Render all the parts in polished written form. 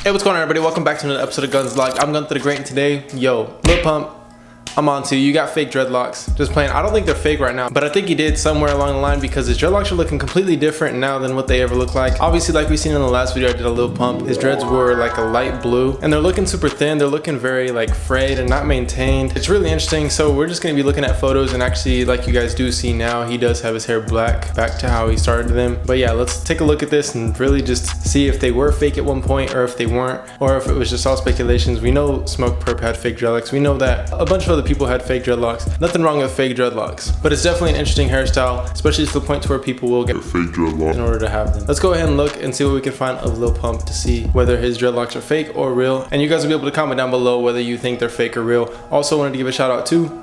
Hey, what's going on, everybody? Welcome back to another episode of Guns Locked. I'm Gunther the Great, and today, Lil Pump, I'm on to you. You got fake dreadlocks. Just playing. I don't think they're fake right now, but I think he did somewhere along the line because his dreadlocks are looking completely different now than what they ever looked like. Obviously, like we seen in the last video I did a Lil Pump, his dreads were like a light blue, and they're looking super thin. They're looking very like frayed and not maintained. It's really interesting. So we're just gonna be looking at photos, and actually, like you guys do see now, he does have his hair black back to how he started them. But yeah, let's take a look at this and really just see if they were fake at one point, or if they weren't, or if it was just all speculations. We know Smoke Perp had fake dreadlocks. We know that a bunch of other people had fake dreadlocks. Nothing wrong with fake dreadlocks, but it's definitely an interesting hairstyle, especially to the point to where people will get fake dreadlocks in order to have them. Let's go ahead and look and see what we can find of Lil Pump to see whether his dreadlocks are fake or real, and you guys will be able to comment down below whether you think they're fake or real. Also wanted to give a shout out to,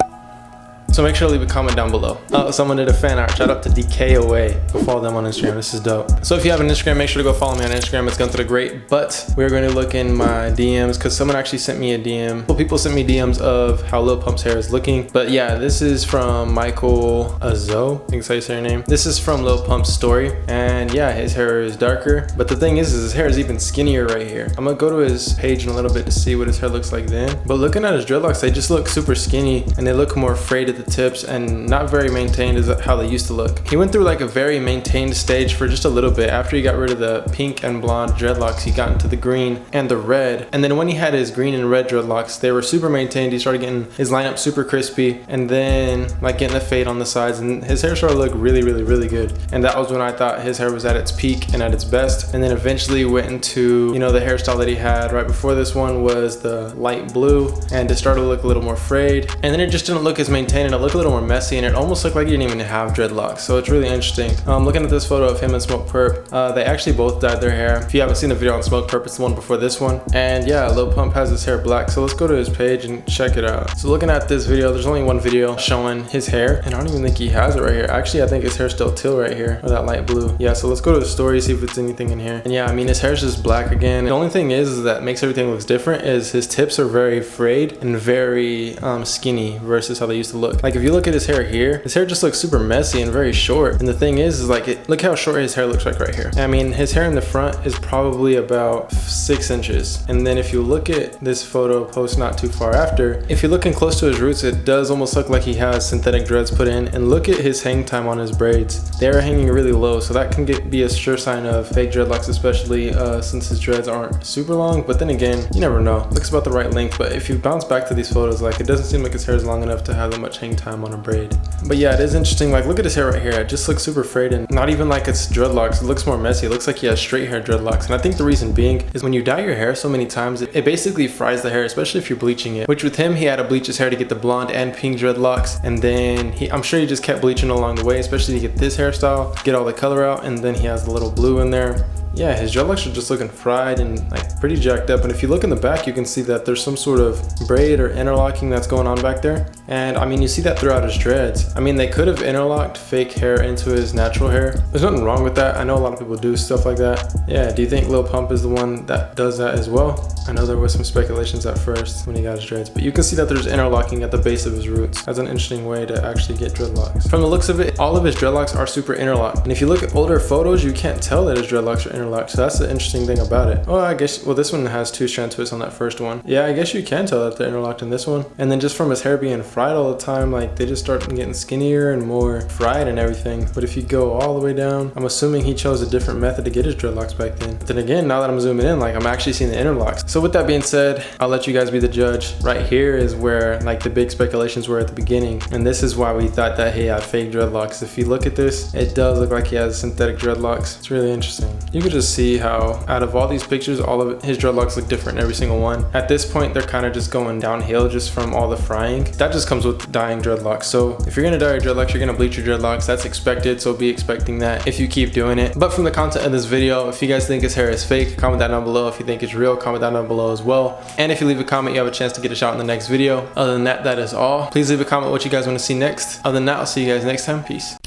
so make sure to leave a comment down below. Someone did a fan art. Shout out to DKOA. Go follow them on Instagram. This is dope. So if you have an Instagram, make sure to go follow me on Instagram. It's Gunther the Great. But we're going to look in my DMs because someone actually sent me a DM. Well, people sent me DMs of how Lil Pump's hair is looking. But yeah, this is from Michael Azo. I think that's how you say your name. This is from Lil Pump's story. And yeah, his hair is darker. But the thing is his hair is even skinnier right here. I'm going to go to his page in a little bit to see what his hair looks like then. But looking at his dreadlocks, they just look super skinny and they look more frayed at the tips and not very maintained as how they used to look. He went through like a very maintained stage for just a little bit. After he got rid of the pink and blonde dreadlocks, he got into the green and the red. And then when he had his green and red dreadlocks, they were super maintained. He started getting his lineup super crispy and then like getting a fade on the sides, and his hair started to look really good. And that was when I thought his hair was at its peak and at its best. And then eventually went into, you know, the hairstyle that he had right before this one was the light blue, and it started to look a little more frayed. And then it just didn't look as maintained and it looked a little more messy, and it almost looked like he didn't even have dreadlocks. So it's really interesting. Looking at this photo of him and Smoke Perp, they actually both dyed their hair. If you haven't seen the video on Smoke Perp, it's the one before this one. And yeah, Lil Pump has his hair black. So let's go to his page and check it out. So looking at this video, there's only one video showing his hair, and I don't even think he has it right here. Actually, I think his hair's still teal right here, or that light blue. Yeah, so let's go to the story, see if it's anything in here. And yeah, I mean, his hair's just black again. The only thing is that makes everything looks different is his tips are very frayed and very skinny versus how they used to look. Like if you look at his hair here, his hair just looks super messy and very short. And the thing is like, look how short his hair looks like right here. I mean, his hair in the front is probably about 6 inches. And then if you look at this photo post not too far after, if you're looking close to his roots, it does almost look like he has synthetic dreads put in. And look at his hang time on his braids. They're hanging really low. So that can be a sure sign of fake dreadlocks, especially since his dreads aren't super long. But then again, you never know. Looks about the right length. But if you bounce back to these photos, like it doesn't seem like his hair is long enough to have that much hang time on a braid. But yeah, it is interesting. Like look at his hair right here. It just looks super frayed, and not even like it's dreadlocks. It looks more messy. It looks like he has straight hair dreadlocks. And I think the reason being is when you dye your hair so many times, it basically fries the hair, especially if you're bleaching it. Which with him, he had to bleach his hair to get the blonde and pink dreadlocks. And then I'm sure he just kept bleaching along the way, especially to get this hairstyle, get all the color out. And then he has the little blue in there. Yeah, his dreadlocks are just looking fried and like pretty jacked up. And if you look in the back, you can see that there's some sort of braid or interlocking that's going on back there. And I mean, you see that throughout his dreads. I mean, they could have interlocked fake hair into his natural hair. There's nothing wrong with that. I know a lot of people do stuff like that. Yeah, do you think Lil Pump is the one that does that as well? I know there was some speculations at first when he got his dreads, but you can see that there's interlocking at the base of his roots. That's an interesting way to actually get dreadlocks. From the looks of it, all of his dreadlocks are super interlocked. And if you look at older photos, you can't tell that his dreadlocks are interlocked. So that's the interesting thing about it. Oh, I guess, well, this one has 2 strand twists on that first one. Yeah, I guess you can tell that they're interlocked in this one. And then just from his hair being fried all the time, like they just start getting skinnier and more fried and everything. But if you go all the way down, I'm assuming he chose a different method to get his dreadlocks back then. But then again, now that I'm zooming in, like I'm actually seeing the interlocks. So with that being said, I'll let you guys be the judge. Right here is where like the big speculations were at the beginning. And this is why we thought that he had fake dreadlocks. If you look at this, it does look like he has synthetic dreadlocks. It's really interesting. You can just see how out of all these pictures, all of his dreadlocks look different in every single one. At this point, they're kind of just going downhill just from all the frying. That just comes with dyeing dreadlocks. So if you're gonna dye your dreadlocks, you're gonna bleach your dreadlocks. That's expected, so be expecting that if you keep doing it. But from the content of this video, if you guys think his hair is fake, comment that down below. If you think it's real, comment that down below as well. And if you leave a comment, you have a chance to get a shout in the next video. Other than that, that is all. Please leave a comment what you guys want to see next. Other than that, I'll see you guys next time. Peace.